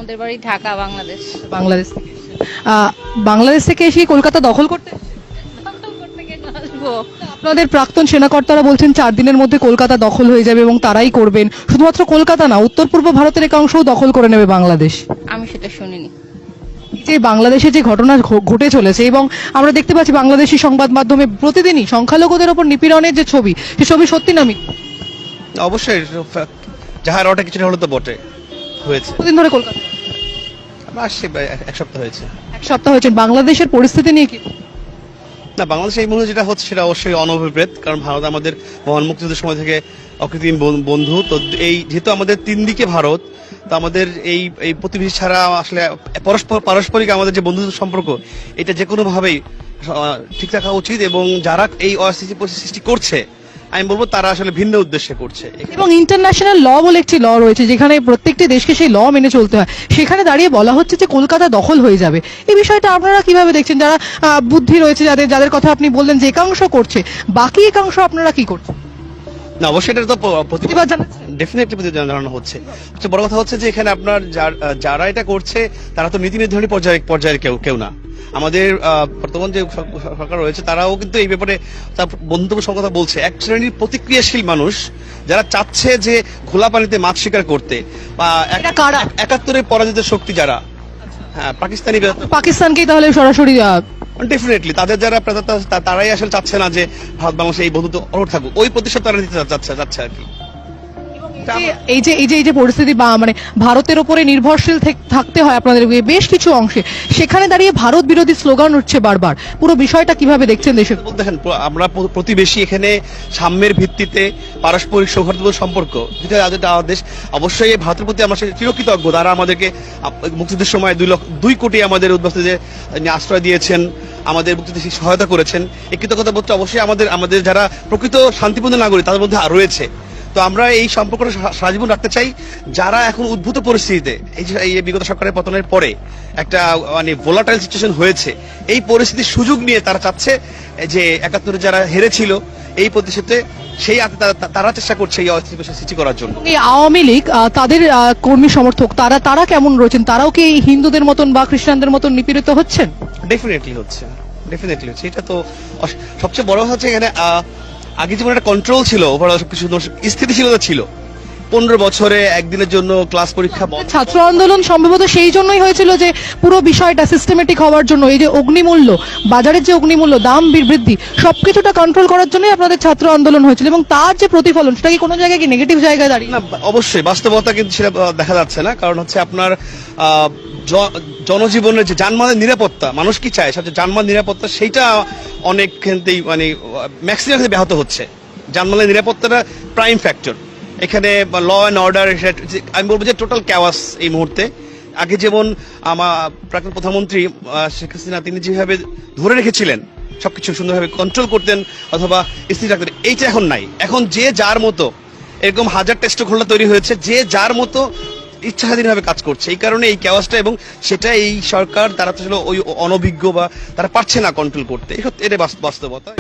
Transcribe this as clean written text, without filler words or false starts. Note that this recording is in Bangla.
আমাদের বাড়ি ঢাকা, বাংলাদেশ। বাংলাদেশ থেকে বাংলাদেশ থেকে এসে কলকাতা দখল করতে এসেছেন? দখল করতে কেন আসবো? আপনাদের প্রাক্তন সেনাকর্তারা বলছেন 4 দিনের মধ্যে কলকাতা দখল হয়ে যাবে এবং তারাই করবেন। শুধুমাত্র কলকাতা না, উত্তর পূর্ব ভারতের একাংশও দখল করে নেবে বাংলাদেশ। আমি সেটা শুনিনি। এই যে বাংলাদেশে যে ঘটনা ঘটে চলেছে এবং আমরা দেখতে পাচ্ছি বাংলাদেশি সংবাদ মাধ্যমে প্রতিদিনই সংখ্যালঘুদের ওপর নিপীড়নের যে ছবি, সে ছবি সত্যি না মিথ্যা? অবশ্যই যাহার ওটা কিছুটা হলো তো বটে হয়েছে। কতদিন ধরে কলকাতা? আমরা আসছি এক সপ্তাহ হয়েছে। এক সপ্তাহ হয়েছে। বাংলাদেশের পরিস্থিতি নিয়ে কি? না, বাংলাদেশে এই মুহূর্তে যেটা হচ্ছে সেটা অবশ্যই অনভিপ্রেত, কারণ ভারত আমাদের মহান মুক্তিযুদ্ধের সময় থেকে অকৃত্রিম বন্ধু। তো এই যেহেতু আমাদের 3 দিকে ভারত, তো আমাদের এই এই প্রতিবেশী ছাড়া আসলে পারস্পরিক আমাদের যে বন্ধুত্ব সম্পর্ক, এটা যে কোনো ভাবেই ঠিক রাখা উচিত। এবং যারা এই অস্থিতি পরিস্থিতি সৃষ্টি করছে, আমি বলবো তারা আসলে ভিন্ন উদ্দেশ্যে করছে। এবং ইন্টারন্যাশনাল ল বলে একটি ল রয়েছে যেখানে প্রত্যেকটি দেশকে সেই ল মেনে চলতে হয়, সেখানে দাঁড়িয়ে বলা হচ্ছে যে কলকাতা দখল হয়ে যাবে। এই বিষয়টা আপনারা কিভাবে দেখছেন? যারা বুদ্ধি রয়েছে, যাদের কথা আপনি বললেন যে একাংশ করছে, বাকি একাংশ আপনারা কি করছেন? না, অবশ্যই এটা তো প্রতিবাদ জানাচ্ছেন? ডেফিনেটলি প্রতিবাদ জানানো হচ্ছে। সবচেয়ে বড় কথা হচ্ছে যে এখানে আপনার যারা এটা করছে তারা তো নীতি নির্ধারণী পর্যায়ের কেউ না। আমাদের বর্তমান যে সরকার রয়েছে তারাও কিন্তু এই ব্যাপারে তার বন্ধুত্ব কথা বলছে। এক শ্রেণীর প্রতিক্রিয়াশীল মানুষ যারা চাচ্ছে যে খোলা পানিতে মাছ শিকার করতে, বা 71-এর পরাজিত শক্তি যারা, হ্যাঁ, পাকিস্তানকেই তাহলে সরাসরি ডেফিনেটলি তাদের যারা তারাই আসলে চাচ্ছে না যে ভারত বাংলাদেশে এই বন্ধুত্ব অটুট থাকুক, ওই প্রতিশোধ তারা নিতে যাচ্ছে আর কি। এই যে পরিস্থিতি বা মানে ভারতের উপরে নির্ভরশীল থাকতে হয় আপনাদের বেশ কিছু অংশে, সেখানে দাঁড়িয়ে ভারত বিরোধী স্লোগান উঠছে বারবার। পুরো বিষয়টা কিভাবে দেখছেন দেশে? দেখেন, আমরা প্রতিবেশী, এখানে সাম্যের ভিত্তিতে পারস্পরিক সৌহার্দ্যপূর্ণ সম্পর্ক যেটা দেশ, অবশ্যই ভারতের প্রতি আমরা চিরকৃতজ্ঞ। তারা আমাদেরকে মুক্তিযুদ্ধের সময় 2 কোটি আমাদের উদ্বাস্তুদের আশ্রয় দিয়েছেন, আমাদের মুক্তিযুদ্ধে সহায়তা করেছেন। এই কৃতজ্ঞতা বোধটা অবশ্যই আমাদের যারা প্রকৃত শান্তিপূর্ণ নাগরিক তাদের মধ্যে রয়েছে। তো আমরা এই সম্পর্কটা সারা জীবন রাখতে চাই। যারা এখন উদ্ভূত পরিস্থিতিতে, এই বিগত সরকারের পতনের পরে একটা মানে ভোলাটাইল সিচুয়েশন হয়েছে, এই পরিস্থিতির সুযোগ নিয়ে তারা চাচ্ছে যে 71-এ যারা হেরেছিল এই প্রতিশোধে সেই তারা চেষ্টা করছে এই অস্থিতির সৃষ্টি করার জন্য। এই আওয়ামী লীগ তাদের কর্মী সমর্থক তারা কেমন রয়েছেন? তারাও কি হিন্দুদের মতন বা খ্রিস্টানদের মতন নিপীড়িত হচ্ছেন? ডেফিনেটলি হচ্ছে। এটা তো সবচেয়ে বড় হচ্ছে এখানে আগে যেমন একটা কন্ট্রোল ছিল, ওভারঅল সবকিছু স্থিতিশীলতা ছিল। 15 বছরে একদিনের জন্য ক্লাস পরীক্ষা বন্ধ। ছাত্র আন্দোলন সম্ভবত সেই জন্যই হয়েছিল যে পুরো বিষয়টা সিস্টেমেটিক হওয়ার জন্য। এই যে অগ্নিমূল্য, বাজারের যে অগ্নিমূল্য, দাম বৃদ্ধি, সবকিছুটা কন্ট্রোল করার জন্যই আপনাদের ছাত্র আন্দোলন হয়েছিল। এবং তার যে প্রতিফলন, সেটা কি কোনো জায়গায় কি নেগেটিভ জায়গায় দাঁড়িয়ে? না, অবশ্যই বাস্তবতা কিন্তু সেটা দেখা যাচ্ছে না। কারণ হচ্ছে আপনার জনজীবনের যে যানবাহনের নিরাপত্তা, মানুষ কি চায় সবচেয়ে যানবাহন নিরাপত্তা, সেইটা অনেক ক্ষেত্রেই মানে ম্যাক্সিমাম বেহত হচ্ছে। যানবাহনের নিরাপত্তাটা প্রাইম ফ্যাক্টর এখানে। ল অ্যান্ড অর্ডার, আমি বলবো যে টোটাল ক্যাওয়াস এই মুহূর্তে। আগে যেমন আমার প্রাক্তন প্রধানমন্ত্রী শেখ হাসিনা তিনি যেভাবে ধরে রেখেছিলেন, সবকিছু সুন্দরভাবে কন্ট্রোল করতেন অথবা স্থির রাখতেন, এইটা এখন নাই। এখন যে যার মতো, এরকম হাজার টেস্ট ঘোলা তৈরি হয়েছে, যে যার মতো ইচ্ছাধীনভাবে কাজ করছে। এই কারণে এই ক্যাওয়াসটা, এবং সেটা এই সরকার তারা তো ওই অনভিজ্ঞ বা তারা পারছে না কন্ট্রোল করতে। এটা বাস্তবতা।